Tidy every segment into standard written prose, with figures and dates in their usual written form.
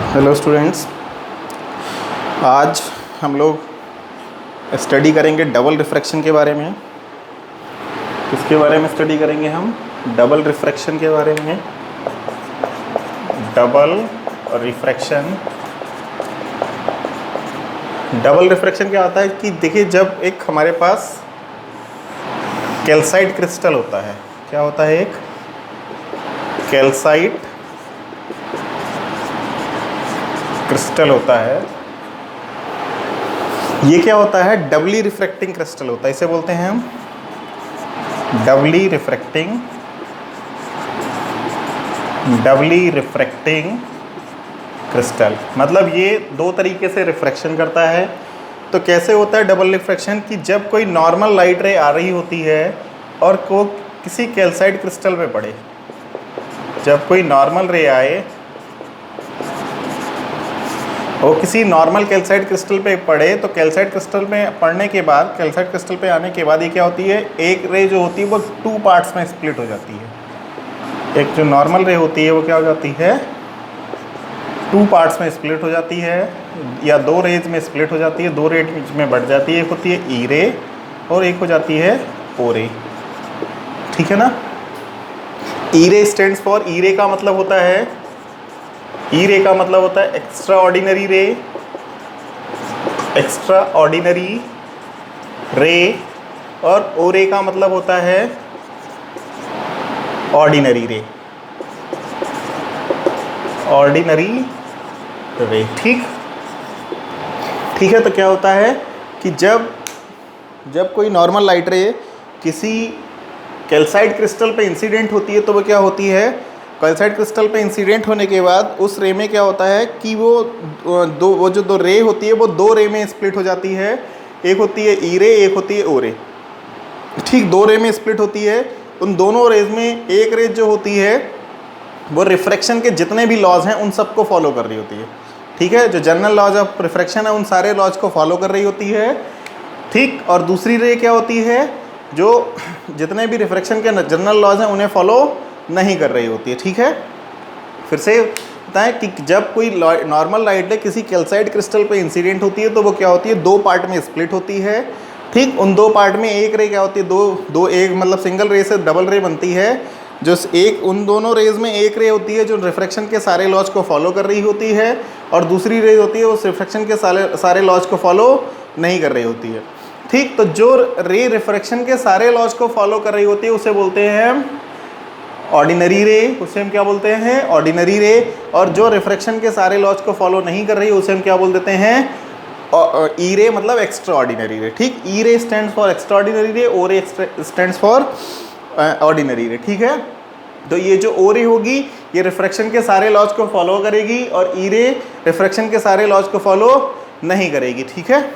Hello students, आज हम लोग स्टडी करेंगे डबल रिफ्रैक्शन के बारे में। किसके बारे में स्टडी करेंगे हम? डबल रिफ्रैक्शन के बारे में। Double refraction. डबल रिफ्रैक्शन क्या होता है कि देखिए, जब एक हमारे पास कैल्साइट क्रिस्टल होता है, क्या होता है? एक कैल्साइट क्रिस्टल होता है। ये क्या होता है? डबली रिफ्रैक्टिंग क्रिस्टल होता है। इसे बोलते हैं हम डबली रिफ्रैक्टिंग क्रिस्टल। मतलब ये दो तरीके से रिफ्रैक्शन करता है। तो कैसे होता है डबल रिफ्रैक्शन? कि जब कोई नॉर्मल लाइट रे आ रही होती है और को किसी कैल्साइट क्रिस्टल पे पड़े, जब कोई नॉर्मल रे आए वो किसी नॉर्मल कैल्साइट क्रिस्टल पे पड़े, तो कैल्साइट क्रिस्टल में पड़ने के बाद, कैल्साइट क्रिस्टल पे आने के बाद ये क्या होती है? एक रे जो होती है वो टू पार्ट्स में स्प्लिट हो जाती है। एक जो नॉर्मल रे होती है वो क्या हो जाती है? टू पार्ट्स में स्प्लिट हो जाती है, या दो रेज में स्प्लिट हो जाती है, दो रेज में बढ़ जाती है। एक होती है ई रे और एक हो जाती है ओ रे। ठीक है ना? ई रे स्टैंड्स फॉर, ई रे का मतलब होता है, ई रे का मतलब होता है एक्स्ट्रा ऑर्डिनरी रे, एक्स्ट्रा ऑर्डिनरी रे। और ओ रे का मतलब होता है ऑर्डिनरी रे, ऑर्डिनरी रे। ठीक है। तो क्या होता है कि जब कोई नॉर्मल लाइट रे किसी कैल्साइट क्रिस्टल पे इंसिडेंट होती है, तो वो क्या होती है? कैल्साइट क्रिस्टल पे इंसिडेंट होने के बाद उस रे में क्या होता है कि वो जो दो रे होती है वो दो रे में स्प्लिट हो जाती है। एक होती है ई रे, एक होती है ओ रे। ठीक, दो रे में स्प्लिट होती है। उन दोनों रेज में एक रेज जो होती है वो रिफ्रैक्शन के जितने भी लॉज हैं उन सबको फॉलो कर रही होती है। ठीक है, जो जनरल लॉज ऑफ रिफ्रैक्शन है उन सारे लॉज को फॉलो कर रही होती है। ठीक, और दूसरी रे क्या होती है? जो जितने भी रिफ्रैक्शन के जनरल लॉज हैं उन्हें फॉलो नहीं कर रही होती है। ठीक है, फिर से बताएं कि जब कोई नॉर्मल लाइट रे किसी कैल्साइट क्रिस्टल पे इंसिडेंट होती है तो वो क्या होती है? दो पार्ट में स्प्लिट होती है। ठीक, उन दो पार्ट में एक रे क्या होती है? दो एक मतलब सिंगल रे से डबल रे बनती है। जो एक उन दोनों रेज में एक रे होती है जो रिफ्रैक्शन के सारे लॉज को फॉलो कर रही होती है, और दूसरी रे होती है वो रिफ्रैक्शन के सारे लॉज को फॉलो नहीं कर रही होती है। ठीक, तो जो रे रिफ्रैक्शन के सारे लॉज को फॉलो कर रही होती है उसे बोलते हैं ऑर्डिनरी रे। उसे हम क्या बोलते हैं? ऑर्डिनरी रे। और जो रिफ्रैक्शन के सारे लॉज को फॉलो नहीं कर रही उसे हम क्या बोल देते हैं? ई रे, मतलब एक्स्ट्रा ऑर्डिनरी रे। ठीक, ई रे स्टैंड्स फॉर एक्स्ट्रा ऑर्डिनरी रे, ओ रे स्टैंड्स फॉर ऑर्डिनरी रे। ठीक है, तो ये जो ओ रे होगी ये रिफ्रैक्शन के सारे लॉज को फॉलो करेगी और ई रे रिफ्रैक्शन के सारे लॉज को फॉलो नहीं करेगी। ठीक है,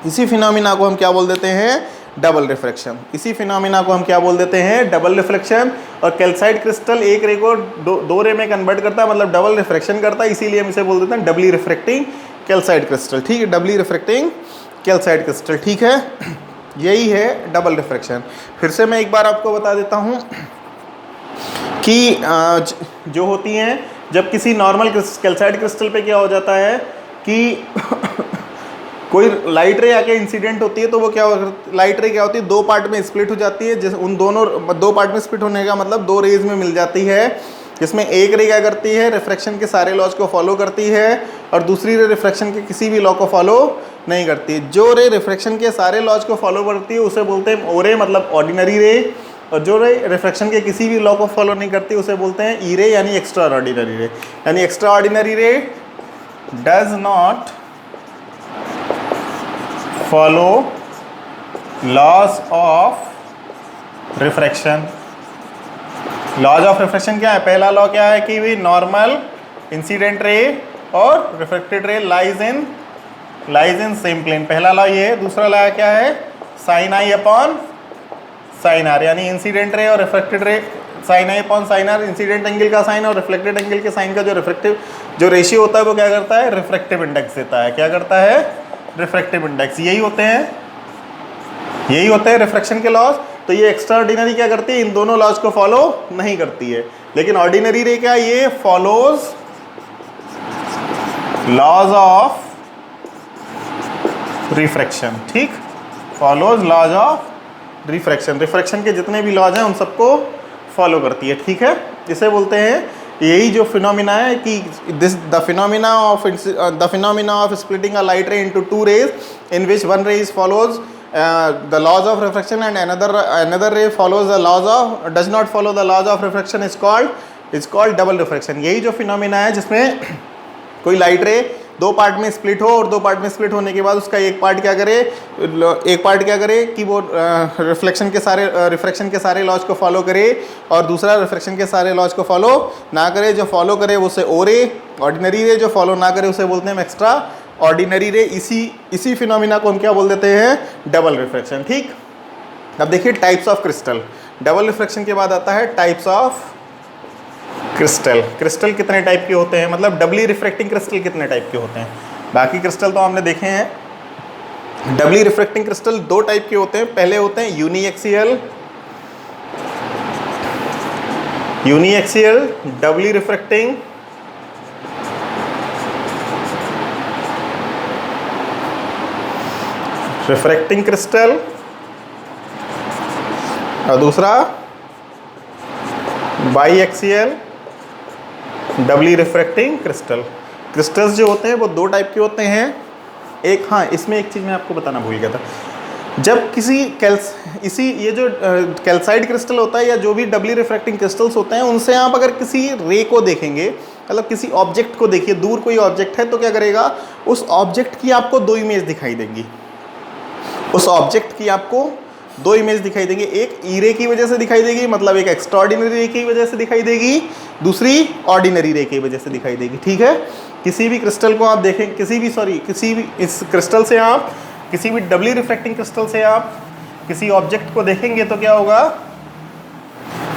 इसी फिनोमिना को हम क्या बोल देते हैं? Double refraction. इसी फिनोमिना को हम क्या बोल देते हैं? Double reflection. और कैल्साइट क्रिस्टल एक रे को दो रे में कन्वर्ट करता है, मतलब डबल रिफ्रैक्शन करता है, इसीलिए हम इसे बोल देते हैं डबली रिफ्रैक्टिंग कैल्साइट क्रिस्टल। ठीक है, डबली रिफ्रैक्टिंग कैल्साइट क्रिस्टल। ठीक है, यही है डबल रिफ्रैक्शन। फिर से मैं एक बार आपको बता देता हूँ कि जो होती हैं, जब किसी नॉर्मल कैल्साइट क्रिस्टल पे क्या हो जाता है कि कोई लाइट रे आके इंसिडेंट होती है, तो वो क्या लाइट रे क्या होती है? दो पार्ट में स्प्लिट हो जाती है। जैसे उन दोनों दो पार्ट में स्प्लिट होने का मतलब दो रेज में मिल जाती है, जिसमें एक रे क्या करती है? रिफ्रैक्शन के सारे लॉज को फॉलो करती है, और दूसरी रे रिफ्रैक्शन के किसी भी लॉ को फॉलो नहीं करती है। जो रे रिफ्रैक्शन के सारे लॉज को फॉलो करती है उसे बोलते हैं ओ रे, मतलब ऑर्डिनरी रे। और जो रे रिफ्रैक्शन के किसी भी लॉ को फॉलो नहीं करती उसे बोलते हैं ई रे, यानी एक्स्ट्रा ऑर्डिनरी रे। यानी extraordinary ray does not follow laws of refraction. Laws of refraction क्या है? पहला लॉ क्या है कि भी नॉर्मल इंसिडेंट रे और refracted ray lies in same plane. पहला लॉ ये है। दूसरा लॉ क्या है? Sine I upon sine R, यानी इंसिडेंट रे और refracted ray sine I upon sine R, incident angle का साइन और रिफ्लेक्टेड एंगल के साइन का जो रेशियो होता है वो क्या करता है? रिफ्रैक्टिव इंडेक्स देता है। क्या करता है? Refractive index. यही होते हैं रिफ्रैक्शन के लॉज। तो ये एक्स्ट्रा ऑर्डिनरी क्या करती है? इन दोनों लॉज को फॉलो नहीं करती है। लेकिन ऑर्डिनरी रे क्या? ये फॉलोज लॉज ऑफ रिफ्रैक्शन, ठीक, follows laws of refraction, refraction के जितने भी लॉज हैं उन सबको फॉलो करती है, ठीक है। इसे बोलते हैं, यही जो फिनोमिना है कि this the phenomena of splitting a light ray into two rays in which one ray follows the laws of refraction and another ray follows the laws of does not follow the laws of refraction is called double refraction। यही जो phenomena है जिसमें कोई light रे दो part में split हो और दो पार्ट में स्प्लिट होने के बाद उसका एक पार्ट क्या करे कि वो रिफ्रैक्शन के सारे लॉज को फॉलो करे और दूसरा रिफ्रैक्शन के सारे लॉज को फॉलो ना करे। जो फॉलो करे उसे ओ रे, ऑर्डिनरी रे, जो फॉलो ना करे उसे बोलते हैं एक्स्ट्रा ऑर्डिनरी रे। इसी फिनोमिना को हम क्या बोल देते हैं, डबल रिफ्रैक्शन, ठीक। अब देखिए types of crystal. Double refraction के बाद आता है टाइप्स ऑफ क्रिस्टल। क्रिस्टल कितने टाइप के होते हैं, मतलब डबली रिफ्रैक्टिंग क्रिस्टल कितने टाइप के होते हैं। बाकी क्रिस्टल तो हमने देखे हैं। डबली रिफ्रैक्टिंग क्रिस्टल दो टाइप के होते हैं। पहले होते हैं यूनिएक्सियल डबली रिफ्रैक्टिंग, क्रिस्टल, और दूसरा बाईएक्सियल डबली रिफ्रैक्टिंग क्रिस्टल। क्रिस्टल्स जो होते हैं वो दो टाइप के होते हैं। एक, हाँ, इसमें एक चीज़ मैं आपको बताना भूल गया था। जब किसी ये जो कैल्साइड क्रिस्टल होता है या जो भी डबली रिफ्रैक्टिंग क्रिस्टल्स होते हैं, उनसे आप अगर किसी रे को देखेंगे, मतलब किसी ऑब्जेक्ट को देखिए, दूर कोई ऑब्जेक्ट है तो क्या करेगा, उस ऑब्जेक्ट की आपको दो इमेज दिखाई देंगी। उस ऑब्जेक्ट की आपको दो इमेज दिखाई देंगी। एक ई रे की वजह से दिखाई देगी, मतलब एक एक्स्ट्राऑर्डिनरी रे की वजह से दिखाई देगी, दूसरी ऑर्डिनरी रे की वजह से दिखाई देगी, ठीक है। किसी भी क्रिस्टल को आप देखें, किसी भी इस क्रिस्टल से आप, किसी भी डबली रिफ्रैक्टिंग क्रिस्टल से आप किसी ऑब्जेक्ट को देखेंगे तो क्या होगा,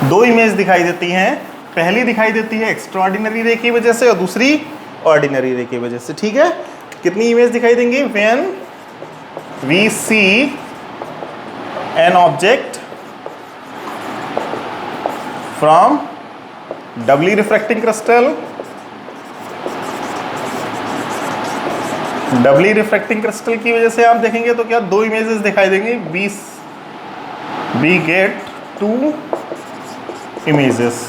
दो इमेज दिखाई देती हैं। पहली दिखाई देती है एक्स्ट्राऑर्डिनरी रे की वजह से और दूसरी ऑर्डिनरी रे की वजह से, ठीक है। कितनी इमेज दिखाई देंगी, when we see an object from doubly refracting crystal, doubly refracting crystal की वजह से आप देखेंगे तो क्या दो इमेजेस दिखाई देंगी, वी गेट टू इमेजेस।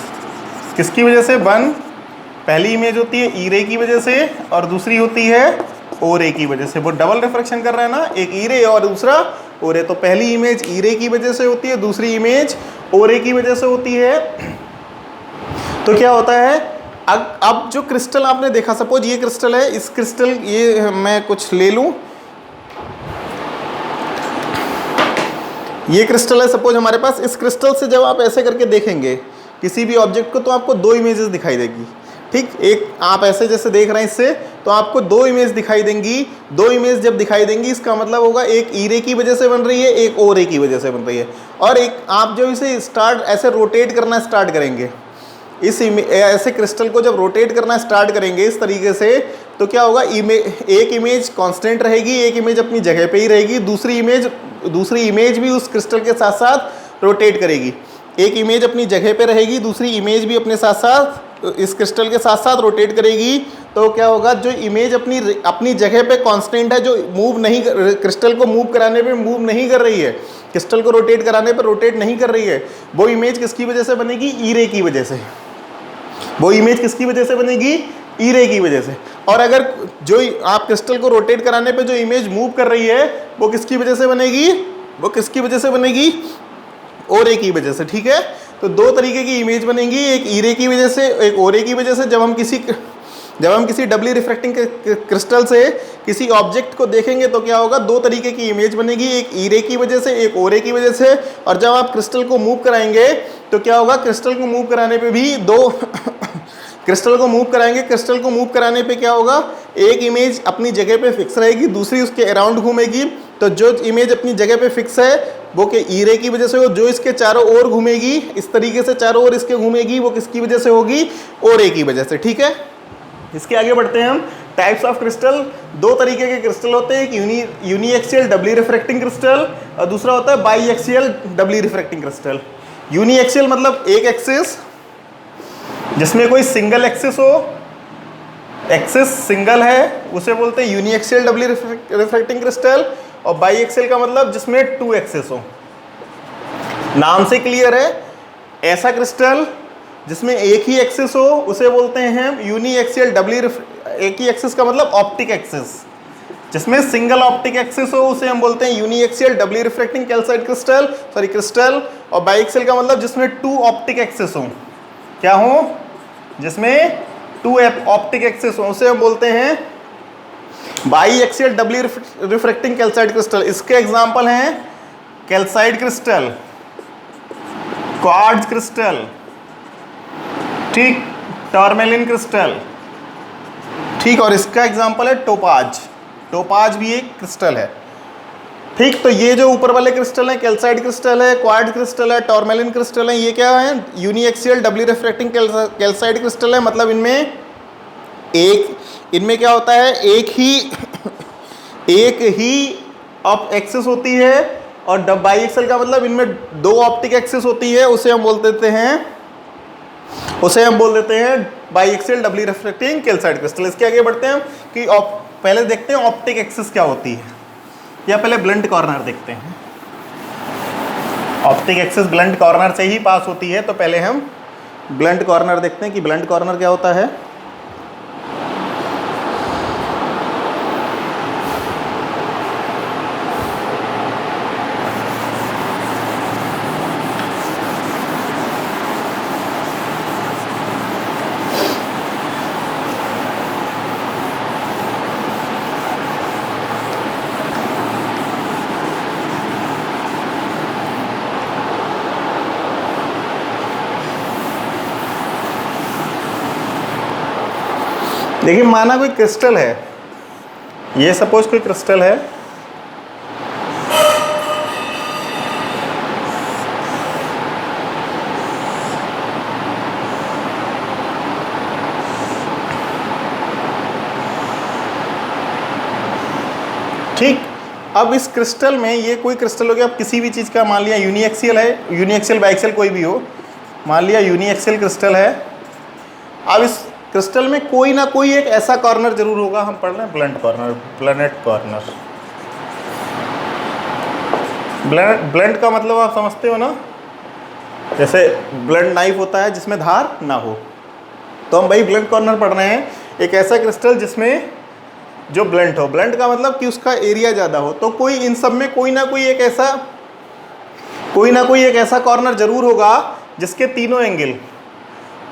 किसकी वजह से, पहली इमेज होती है ई रे की वजह से और दूसरी होती है ओ रे की वजह से। वो डबल रिफ्रैक्शन कर रहा है ना, एक ई रे और दूसरा ओ रे, तो पहली इमेज ई रे की वजह से होती है, दूसरी इमेज ओ रे की वजह से होती है। तो क्या होता है, अब जो क्रिस्टल आपने देखा, सपोज ये क्रिस्टल है, इस क्रिस्टल, ये मैं कुछ ले लूं, ये क्रिस्टल है सपोज हमारे पास। इस क्रिस्टल से जब आप ऐसे करके देखेंगे किसी भी ऑब्जेक्ट को तो आपको दो इमेजेस दिखाई देगी, ठीक। एक आप ऐसे जैसे देख रहे हैं इससे, तो आपको दो इमेज दिखाई देंगी। दो इमेज जब दिखाई देंगी इसका मतलब होगा एक ई रे की वजह से बन रही है, एक ओ रे की वजह से बन रही है। और एक आप जब इसे ऐसे रोटेट करना स्टार्ट करेंगे, ऐसे क्रिस्टल को जब रोटेट करना स्टार्ट करेंगे इस तरीके से, तो क्या होगा, एक इमेज कांस्टेंट रहेगी, एक इमेज अपनी जगह पे ही रहेगी, दूसरी इमेज भी उस क्रिस्टल के साथ साथ रोटेट करेगी। एक इमेज अपनी जगह पे रहेगी, दूसरी इमेज भी अपने साथ साथ इस क्रिस्टल के साथ साथ रोटेट करेगी। तो क्या होगा, जो इमेज अपनी जगह पे कांस्टेंट है, जो मूव नहीं, क्रिस्टल को मूव कराने पे मूव नहीं कर रही है, क्रिस्टल को रोटेट कराने पे रोटेट नहीं कर रही है, वो इमेज किसकी वजह से बनेगी, ई रे की वजह से। वो इमेज किसकी वजह से बनेगी, ई रे की वजह से। और अगर जो आप क्रिस्टल को रोटेट कराने पे जो इमेज मूव कर रही है वो किसकी वजह से बनेगी, ओ रे की वजह से, ठीक है। तो दो तरीके की इमेज बनेंगी, एक ई रे की वजह से, एक ओ रे की वजह से। जब हम किसी डबली रिफ्रैक्टिंग क्रिस्टल से किसी ऑब्जेक्ट को देखेंगे तो क्या होगा, दो तरीके की इमेज बनेगी, एक ई रे की वजह से, एक ओ रे की वजह से। और जब आप क्रिस्टल को मूव कराएंगे तो क्या होगा, क्रिस्टल को मूव कराने पे भी क्रिस्टल को मूव कराने पे क्या होगा, एक इमेज अपनी जगह पे फिक्स रहेगी, दूसरी उसके अराउंड घूमेगी। तो जो इमेज अपनी जगह पे फिक्स है वो के ई रे की वजह से हो, जो इसके चारों ओर घूमेगी, इस तरीके से चारों ओर इसके घूमेगी, वो किसकी वजह से होगी, ओ रे की वजह से, ठीक है। इसके आगे बढ़ते हैं हम। टाइप्स ऑफ क्रिस्टल, दो तरीके के क्रिस्टल होते हैं, एक यूनिएक्सियल डबली रिफ्रैक्टिंग क्रिस्टल और दूसरा होता है बाईएक्सियल डबली रिफ्रैक्टिंग क्रिस्टल। यूनिएक्सियल मतलब एक एक्सिस जिसमें कोई सिंगल एक्सिस हो, एक्सिस सिंगल है उसे बोलते हैं यूनिएक्सियल डबली रिफ्रैक्टिंग क्रिस्टल, और बाई एक्सियल का मतलब जिसमें 2 एक्सिस हो। नाम से क्लियर है, ऐसा क्रिस्टल जिसमें एक ही एक्सिस हो उसे बोलते हैं हम यूनिएक्सियल डबली, एक ही एक्सिस का मतलब ऑप्टिक एक्सिस, जिसमें सिंगल ऑप्टिक एक्सिस हो उसे हम बोलते हैं uniaxial doubly refracting calcite crystal, sorry crystal. और बाईएक्सियल का मतलब जिसमें 2 ऑप्टिक एक्सिस हो, क्या हो, जिसमें 2 ऑप्टिक एक्सिस हो उसे हम बोलते हैं बाईएक्सियल डबली रिफ्रैक्टिंग कैल्साइट क्रिस्टल। इसके एग्जांपल हैं कैल्साइट क्रिस्टल, क्वार्ट्ज क्रिस्टल, ठीक, टॉरमेलिन क्रिस्टल, ठीक, और इसका एग्जांपल है टोपाज। टोपाज भी एक क्रिस्टल है, ठीक। तो ये जो ऊपर वाले क्रिस्टल हैं, कैल्साइट क्रिस्टल है, क्वार्ट्ज क्रिस्टल है, टॉरमेलिन क्रिस्टल है, ये क्या है, uniaxial doubly refracting calcite crystal है। मतलब इनमें क्या होता है, एक ही ऑप एक्सिस होती है, और बाईएक्सियल का मतलब इनमें 2 ऑप्टिक एक्सिस होती है, उसे हम बोल देते हैं बाईएक्सियल डबली रिफ्रैक्टिंग कैल्साइट क्रिस्टल। इसके आगे बढ़ते हैं कि पहले देखते हैं ऑप्टिक एक्सिस क्या होती है, या पहले ब्लंट कॉर्नर देखते हैं। ऑप्टिक एक्सिस ब्लंट कॉर्नर से ही पास होती है, तो पहले हम ब्लंट कॉर्नर देखते हैं कि ब्लंट कॉर्नर क्या होता है। देखिए, माना कोई क्रिस्टल है, ये सपोज कोई क्रिस्टल है, ठीक। अब इस क्रिस्टल में, ये कोई क्रिस्टल हो गया, अब किसी भी चीज़ का मान लिया यूनिएक्सियल है, यूनिएक्सियल बाईएक्सियल कोई भी हो, मान लिया यूनिएक्सियल क्रिस्टल है। अब इस क्रिस्टल में कोई ना कोई एक ऐसा कॉर्नर जरूर होगा, हम पढ़ लें blunt corner, blunt corner. Blunt का मतलब आप समझते हो ना, जैसे ब्लंट नाइफ होता है जिसमें धार ना हो, तो हम भाई ब्लंट कॉर्नर पढ़ रहे हैं, एक ऐसा क्रिस्टल जिसमें जो ब्लंट हो। ब्लंट का मतलब कि उसका एरिया ज़्यादा हो, तो कोई इन सब में कोई ना कोई एक ऐसा कॉर्नर जरूर होगा जिसके तीनों एंगल,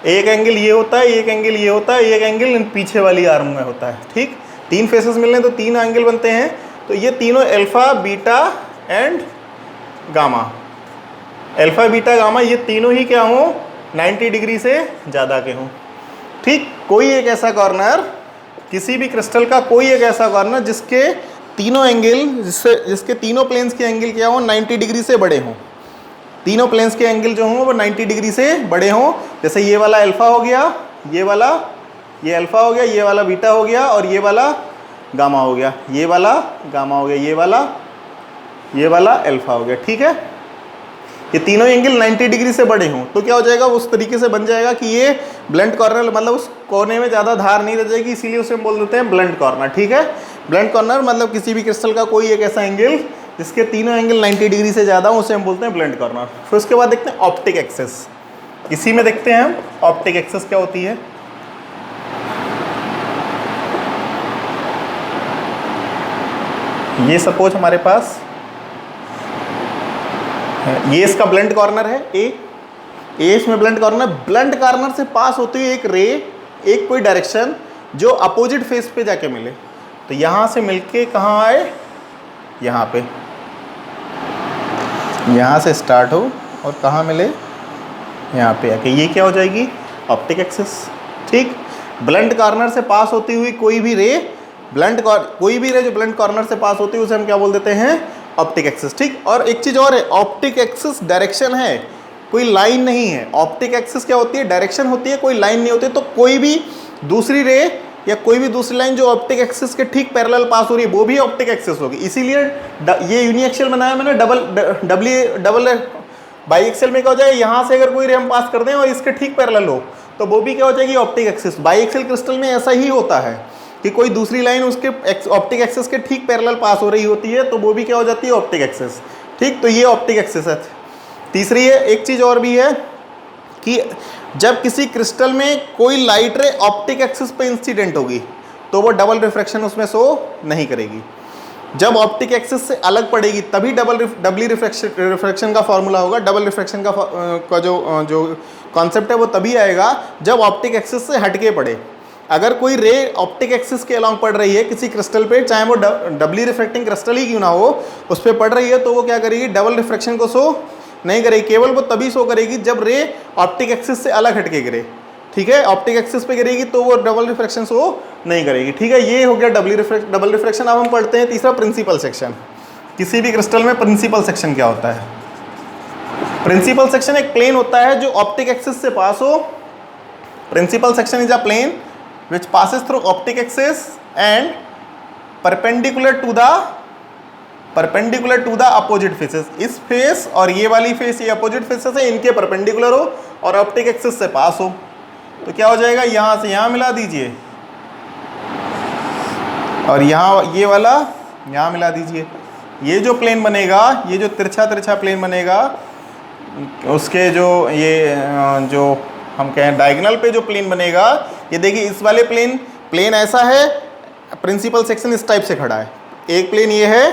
एक एंगल ये होता है, एक एंगल ये होता है, एक एंगल पीछे वाली आर्म में होता है, ठीक। 3 फेसेस मिलने तो 3 एंगल बनते हैं, तो ये तीनों alpha, beta and gamma, alpha, beta, gamma, ये तीनों ही क्या हो, 90 डिग्री से ज़्यादा के हों, ठीक। कोई एक ऐसा कॉर्नर, किसी भी क्रिस्टल का कोई एक ऐसा कॉर्नर जिसके तीनों एंगल, जिसके तीनों प्लेन्स के एंगल क्या हो, 90 डिग्री से बड़े हों। तीनों प्लेन्स के एंगल जो हों वो 90 डिग्री से बड़े हों। जैसे ये वाला अल्फा हो गया, ये अल्फा हो गया, ये वाला बीटा हो गया, और ये वाला गामा हो गया, ये वाला गामा हो गया, ये वाला अल्फा हो गया, ठीक है। ये तीनों एंगल 90 डिग्री से बड़े हों, तो क्या हो जाएगा, उस तरीके से बन जाएगा कि ये ब्लंट कॉर्नर, मतलब उस कोने में ज़्यादा धार नहीं रह जाएगी, इसीलिए उसे हम बोल देते हैं ब्लंट कॉर्नर, ठीक है। ब्लंट कॉर्नर मतलब किसी भी क्रिस्टल का कोई एक ऐसा एंगल जिसके तीनों एंगल 90 डिग्री से ज़्यादा, उसे हम बोलते हैं ब्लंट कॉर्नर। फिर उसके बाद देखते हैं ऑप्टिक एक्सिस। इसी में देखते हैं हम ऑप्टिक एक्सिस क्या होती है। ये सपोज हमारे पास ये इसका ब्लंट कॉर्नर है, ए इसमें ब्लंट कॉर्नर से पास होती हुई एक रे, एक कोई डायरेक्शन जो अपोजिट फेस पे जाके मिले, तो यहां से मिलके कहाँ आए, यहाँ पे, यहाँ से स्टार्ट हो और कहाँ मिले, यहाँ पे आके, ये क्या हो जाएगी, ऑप्टिक एक्सिस, ठीक। ब्लंट कॉर्नर से पास होती हुई कोई भी रे, जो ब्लंट कॉर्नर से पास होती है उसे हम क्या बोल देते हैं, ऑप्टिक एक्सिस, ठीक। और एक चीज़ और है, ऑप्टिक एक्सिस डायरेक्शन है, कोई लाइन नहीं है। ऑप्टिक एक्सिस क्या होती है, डायरेक्शन होती है, कोई लाइन नहीं होती। तो कोई भी दूसरी रे या कोई भी दूसरी लाइन जो ऑप्टिक एक्सिस के ठीक पैरेलल पास हो रही है वो भी ऑप्टिक एक्सिस होगी। इसीलिए ये यूनिएक्सियल बनाया मैंने, डबल बाईएक्सियल में क्या हो जाए, यहाँ से अगर कोई रे हम पास कर दें और इसके ठीक पैरेलल हो तो वो भी क्या हो जाएगी, ऑप्टिक एक्सिस। बाईएक्सियल क्रिस्टल में ऐसा ही होता है कि कोई दूसरी लाइन उसके ऑप्टिक एक्सिस के ठीक पैरेलल पास हो रही होती है, तो वो भी क्या हो जाती है, ऑप्टिक एक्सिस। ठीक, तो ये ऑप्टिक एक्सिस है। तीसरी है, एक चीज़ और भी है कि जब किसी क्रिस्टल में कोई लाइट रे ऑप्टिक एक्सिस पे इंसिडेंट होगी तो वो डबल रिफ्रैक्शन उसमें शो नहीं करेगी। जब ऑप्टिक एक्सिस से अलग पड़ेगी तभी डबल रिफ्रैक्शन का फॉर्मूला होगा। डबल रिफ्रैक्शन का जो कॉन्सेप्ट है वो तभी आएगा जब ऑप्टिक एक्सिस से हटके पड़े। अगर कोई रे ऑप्टिक एक्सिस के अलॉन्ग पड़ रही है किसी क्रिस्टल पे, चाहे वो डबली रिफ्रैक्टिंग क्रिस्टल ही क्यों ना हो, उस पर पड़ रही है, तो वो क्या करेगी, डबल रिफ्रैक्शन को शो नहीं करेगी। केवल वो तभी शो करेगी जब रे ऑप्टिक एक्सिस से अलग हटके गिरे। ठीक है, ऑप्टिक एक्सिस पे गिरेगी तो वो डबल रिफ्रैक्शन शो नहीं करेगी। ठीक है, ये हो गया डबल रिफ्रैक्शन। अब हम पढ़ते हैं तीसरा, प्रिंसिपल सेक्शन। किसी भी क्रिस्टल में प्रिंसिपल सेक्शन क्या होता है? प्रिंसिपल सेक्शन एक प्लेन होता है जो ऑप्टिक एक्सिस से पास हो। Principal section is a plane which passes through optic axis and perpendicular to the opposite faces। इस फेस और ये वाली फेस, ये अपोजिट फेसेस है, इनके परपेंडिकुलर हो और ऑप्टिक एक्सिस से पास हो, तो क्या हो जाएगा, यहां से यहां मिला दीजिए और यहां ये वाला यहां मिला दीजिए। ये जो प्लेन बनेगा, ये जो तिरछा प्लेन बनेगा, उसके जो हम कहें डायगोनल पे जो प्लेन बनेगा, ये देखिए इस वाले प्लेन ऐसा है, प्रिंसिपल सेक्शन इस टाइप से खड़ा है। एक प्लेन ये है,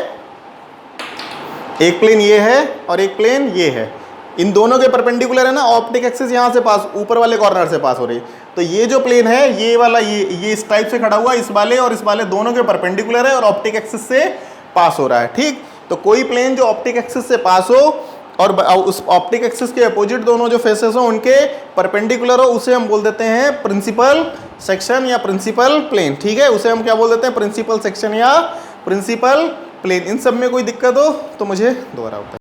एक प्लेन ये है और एक प्लेन ये है। इन दोनों के परपेंडिकुलर है ना, ऑप्टिक एक्सिस यहाँ से पास, ऊपर वाले कॉर्नर से पास हो रही है। तो ये जो प्लेन है, ये वाला ये इस टाइप से खड़ा हुआ, इस वाले और इस वाले दोनों के परपेंडिकुलर है और ऑप्टिक एक्सिस से पास हो रहा है। ठीक, तो कोई प्लेन जो ऑप्टिक एक्सिस से पास हो और उस ऑप्टिक एक्सिस के अपोजिट दोनों जो फेसेस हो उनके परपेंडिकुलर हो, उसे हम बोल देते हैं प्रिंसिपल सेक्शन या प्रिंसिपल प्लेन। ठीक है, उसे हम क्या बोल देते हैं, प्रिंसिपल सेक्शन या प्रिंसिपल प्लेन। इन सब में कोई दिक्कत हो तो मुझे दोबारा बताइए।